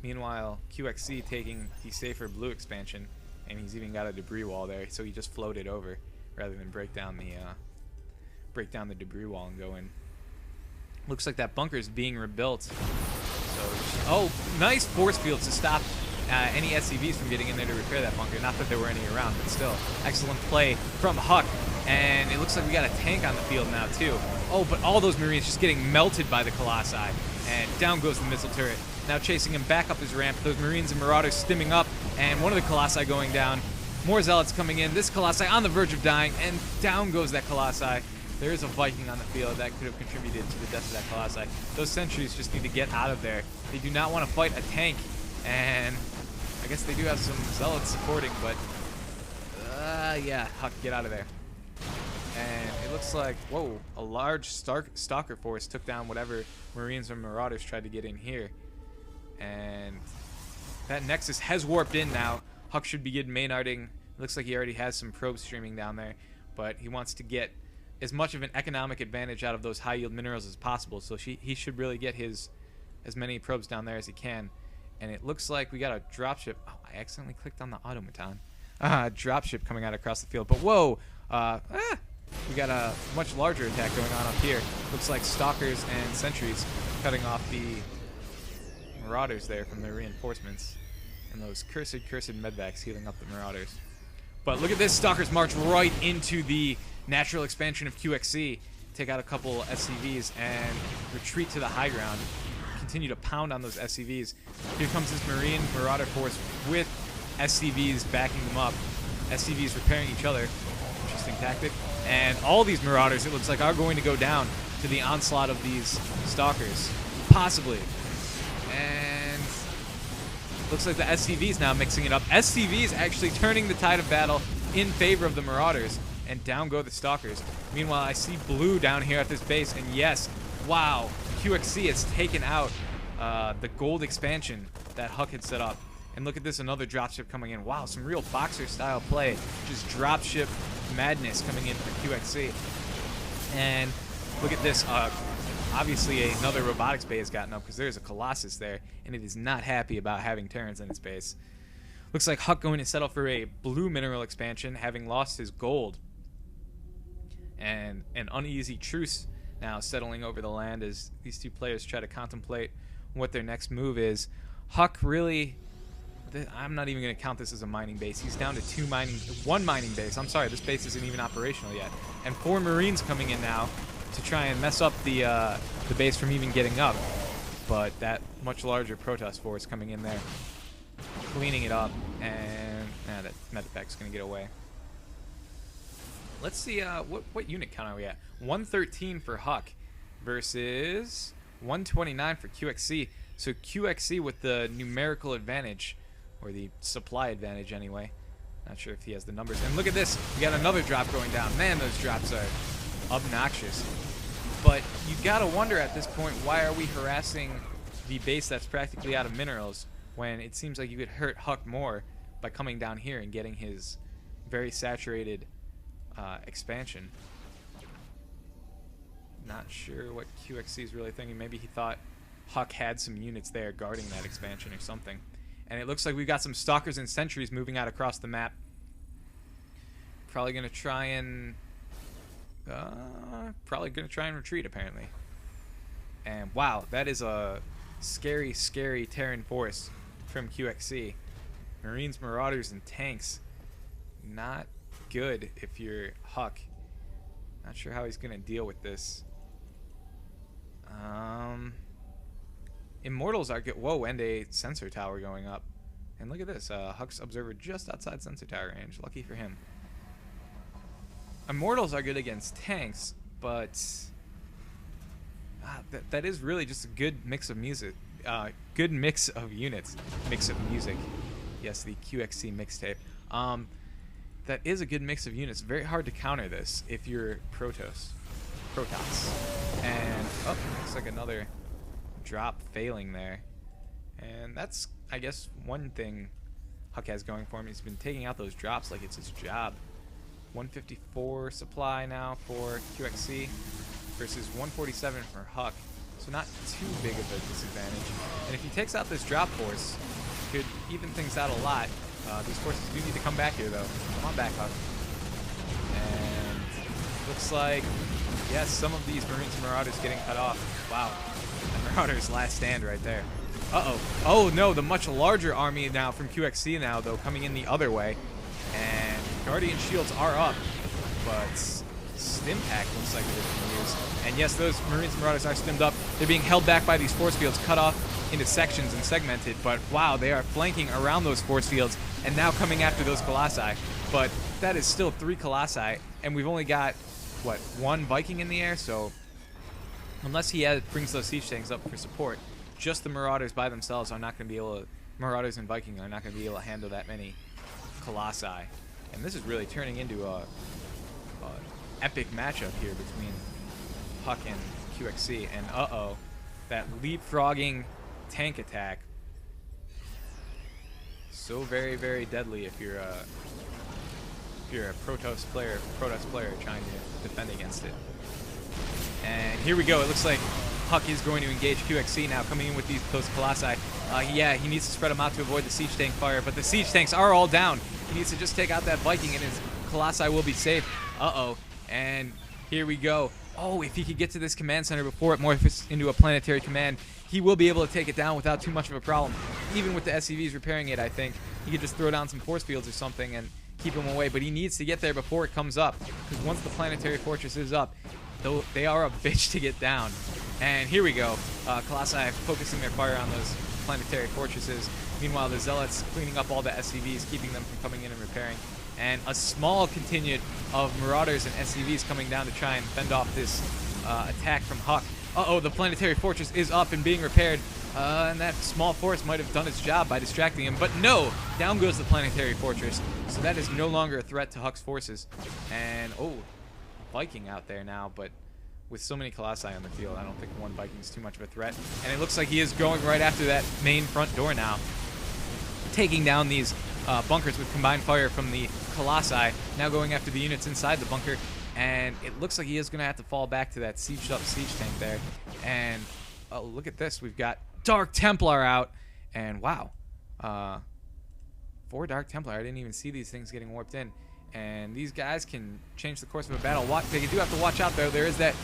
Meanwhile, Qxc taking the safer blue expansion, and he's even got a debris wall there, so he just floated over rather than break down the debris wall and go in. Looks like that bunker is being rebuilt. So, oh, nice force fields to stop any SCVs from getting in there to repair that bunker. Not that there were any around, but still, excellent play from Huck. And it looks like we got a tank on the field now too. Oh, but all those Marines just getting melted by the Colossi. And down goes the missile turret. Now chasing him back up his ramp. Those Marines and Marauders stimming up, and one of the Colossi going down. More Zealots coming in. This Colossi on the verge of dying, and down goes that Colossi. There is a Viking on the field that could have contributed to the death of that Colossi. Those sentries just need to get out of there. They do not want to fight a tank, and I guess they do have some Zealots supporting, but yeah, Huck, get out of there. And it looks like, whoa, a large stalker force took down whatever Marines or Marauders tried to get in here. And that Nexus has warped in now. Huck should begin Maynarding. Looks like he already has some probes streaming down there, but he wants to get as much of an economic advantage out of those high-yield minerals as possible, so he should really get his as many probes down there as he can. And it looks like we got a dropship. Oh, I accidentally clicked on the automaton. Dropship coming out across the field, but whoa! We got a much larger attack going on up here. Looks like stalkers and sentries cutting off the Marauders there from their reinforcements. And those cursed medvacs healing up the Marauders. But look at this, stalkers march right into the natural expansion of Qxc. Take out a couple SCVs and retreat to the high ground. Continue to pound on those SCVs. Here comes this Marine Marauder force with SCVs backing them up. SCVs repairing each other. Interesting tactic. And all these Marauders, it looks like, are going to go down to the onslaught of these stalkers. Possibly. And looks like the SCVs now mixing it up. SCVs actually turning the tide of battle in favor of the Marauders. And down go the stalkers. Meanwhile, I see blue down here at this base. And yes, wow, Qxc has taken out the gold expansion that Huck had set up. And look at this, another dropship coming in. Wow, some real boxer-style play. Just dropship madness coming in for Qxc. And look at this. Obviously, another robotics bay has gotten up because there's a Colossus there, and it is not happy about having Terrans in its base. Looks like Huck going to settle for a blue mineral expansion, having lost his gold. And an uneasy truce now settling over the land as these two players try to contemplate what their next move is. Huck really... I'm not even going to count this as a mining base. He's down to one mining base. I'm sorry, this base isn't even operational yet. And 4 Marines coming in now to try and mess up the base from even getting up. But that much larger Protoss force coming in there, cleaning it up, and that medevac's going to get away. Let's see, what unit count are we at? 113 for Huck versus 129 for Qxc. So Qxc with the numerical advantage, or the supply advantage anyway. Not sure if he has the numbers. And look at this, we got another drop going down. Man, those drops are obnoxious. But you gotta wonder at this point, why are we harassing the base that's practically out of minerals when it seems like you could hurt Huck more by coming down here and getting his very saturated expansion. Not sure what Qxc is really thinking. Maybe he thought Huck had some units there guarding that expansion or something. And it looks like we've got some stalkers and sentries moving out across the map. Probably gonna try and retreat apparently. And wow, that is a scary, scary Terran force from Qxc. Marines, Marauders, and tanks. Not good if you're Huck. Not sure how he's gonna deal with this. Immortals are good. Whoa, and a sensor tower going up. And look at this, Huck's observer just outside sensor tower range. Lucky for him. Immortals are good against tanks, but that is really just a good mix of music. Good mix of units. Mix of music. Yes, the Qxc mixtape. That is a good mix of units. Very hard to counter this if you're Protoss. And oh, looks like another drop failing there. And that's, I guess, one thing Huck has going for him. He's been taking out those drops like it's his job. 154 supply now for Qxc versus 147 for Huck. so not too big of a disadvantage. And if he takes out this drop force, could even things out a lot. These forces do need to come back here, though. Come on back, Huck. And looks like, yes, some of these Marines and Marauders getting cut off. Wow. And Marauders last stand right there. Uh-oh. Oh, no, the much larger army now from Qxc now, though, coming in the other way. And Guardian Shields are up, but Stim Pack looks like it is being used. And yes, those Marines and Marauders are stimmed up. They're being held back by these force fields, cut off into sections and segmented. But wow, they are flanking around those force fields and now coming after those Colossi. But that is still 3 Colossi, and we've only got, what, 1 Viking in the air? So unless he brings those siege tanks up for support, just the Marauders by themselves are not going to be able to, Marauders and Viking are not going to be able to handle that many Colossi. And this is really turning into a epic matchup here between Huck and Qxc. And uh-oh, that leapfrogging tank attack. So very, very deadly if you're a Protoss player trying to defend against it. And here we go. It looks like Huck is going to engage Qxc now, coming in with those Colossi. Yeah, he needs to spread them out to avoid the siege tank fire, but the siege tanks are all down. He needs to just take out that Viking, and his Colossi will be safe. Uh-oh. And here we go. Oh, if he could get to this command center before it morphs into a planetary command, he will be able to take it down without too much of a problem. Even with the SCVs repairing it, I think he could just throw down some force fields or something and keep him away. But he needs to get there before it comes up, because once the planetary fortress is up, though they are a bitch to get down. And here we go. Colossi focusing their fire on those planetary fortresses. Meanwhile, the Zealots cleaning up all the SCVs, keeping them from coming in and repairing. And a small contingent of Marauders and SCVs coming down to try and fend off this attack from Huck. Uh-oh, the planetary fortress is up and being repaired. And that small force might have done its job by distracting him. But no! Down goes the planetary fortress. So that is no longer a threat to Huck's forces. And, oh, Viking out there now, but with so many Colossi on the field, I don't think 1 Viking is too much of a threat. And it looks like he is going right after that main front door now, taking down these bunkers with combined fire from the Colossi, now going after the units inside the bunker. And it looks like he is going to have to fall back to that sieged up siege tank there. And oh, look at this. We've got Dark Templar out. And wow. 4 Dark Templar. I didn't even see these things getting warped in. And these guys can change the course of a battle. They do have to watch out, though. There is that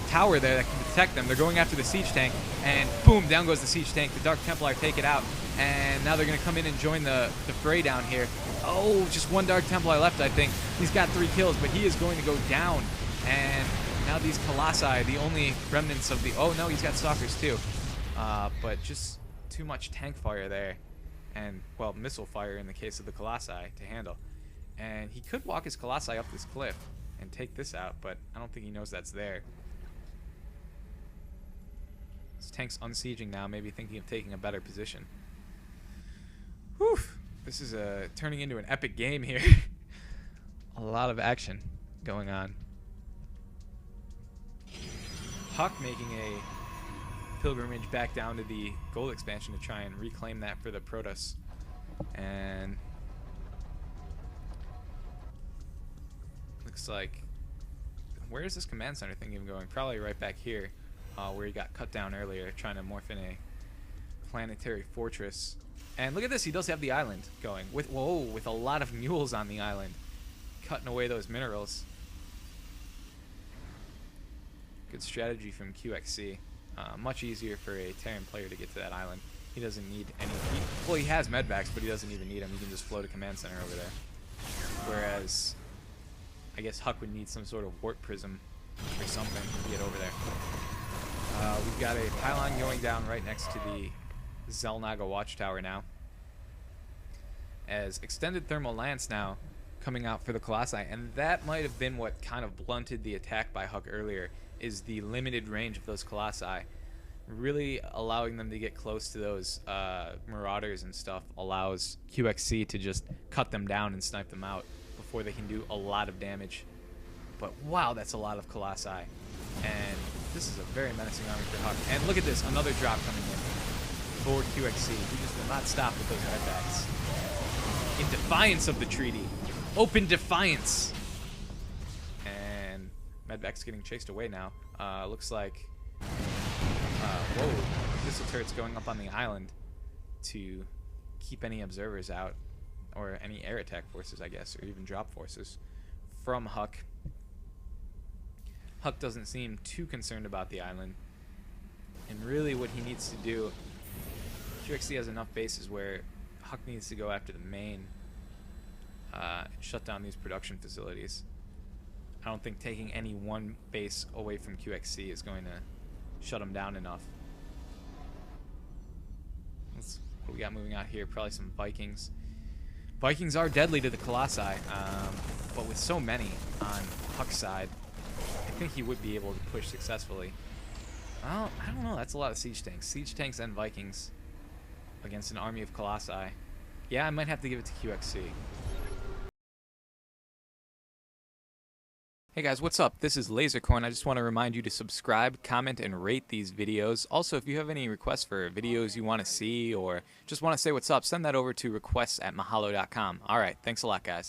tower there that can protect them. They're going after the siege tank. And boom, down goes the siege tank. The Dark Templar take it out. And now they're going to come in and join the fray down here. Oh, just 1 Dark Templar left, I think. He's got 3 kills, but he is going to go down. And now these Colossi, the only remnants of the... Oh, no, he's got Stalkers, too. But just too much tank fire there. And, well, missile fire in the case of the Colossi to handle. And he could walk his Colossi up this cliff and take this out, but I don't think he knows that's there. This tank's unsieging now, maybe thinking of taking a better position. Whew. This is turning into an epic game here. A lot of action going on. Huck making a pilgrimage back down to the gold expansion to try and reclaim that for the Protoss. And looks like, where is this command center thing even going? Probably right back here, where he got cut down earlier, trying to morph in a planetary fortress. And look at this, he does have the island going with, whoa, with a lot of mules on the island, cutting away those minerals. Good strategy from Qxc. Much easier for a Terran player to get to that island. He doesn't need any. Well, he has medvacs, but he doesn't even need them. He can just float a command center over there. Whereas, I guess Huck would need some sort of warp prism or something to get over there. We've got a pylon going down right next to the Zelnaga watchtower now. As extended thermal lance now coming out for the Colossi, and that might have been what kind of blunted the attack by Huck earlier, is the limited range of those Colossi. Really allowing them to get close to those Marauders and stuff allows Qxc to just cut them down and snipe them out before they can do a lot of damage. But wow, that's a lot of Colossi. And this is a very menacing army for Huck. And look at this, another drop coming in for Qxc. He just will not stop with those medvacs. In defiance of the treaty. Open defiance. And medvacs getting chased away now. Looks like Whoa, missile turrets going up on the island to keep any observers out, or any air attack forces, I guess, or even drop forces from Huck. Huck doesn't seem too concerned about the island, and really what he needs to do, Qxc has enough bases where Huck needs to go after the main, shut down these production facilities. I don't think taking any one base away from Qxc is going to shut him down enough. What we got moving out here? Probably some Vikings. Vikings are deadly to the Colossi, but with so many on Huck's side, I think he would be able to push successfully. Well, I don't know. That's a lot of siege tanks. Siege tanks and Vikings against an army of Colossi. Yeah, I might have to give it to Qxc. Hey guys, what's up? This is Lasercorn. I just want to remind you to subscribe, comment, and rate these videos. Also, if you have any requests for videos you want to see or just want to say what's up, send that over to requests@mahalo.com. Alright, thanks a lot, guys.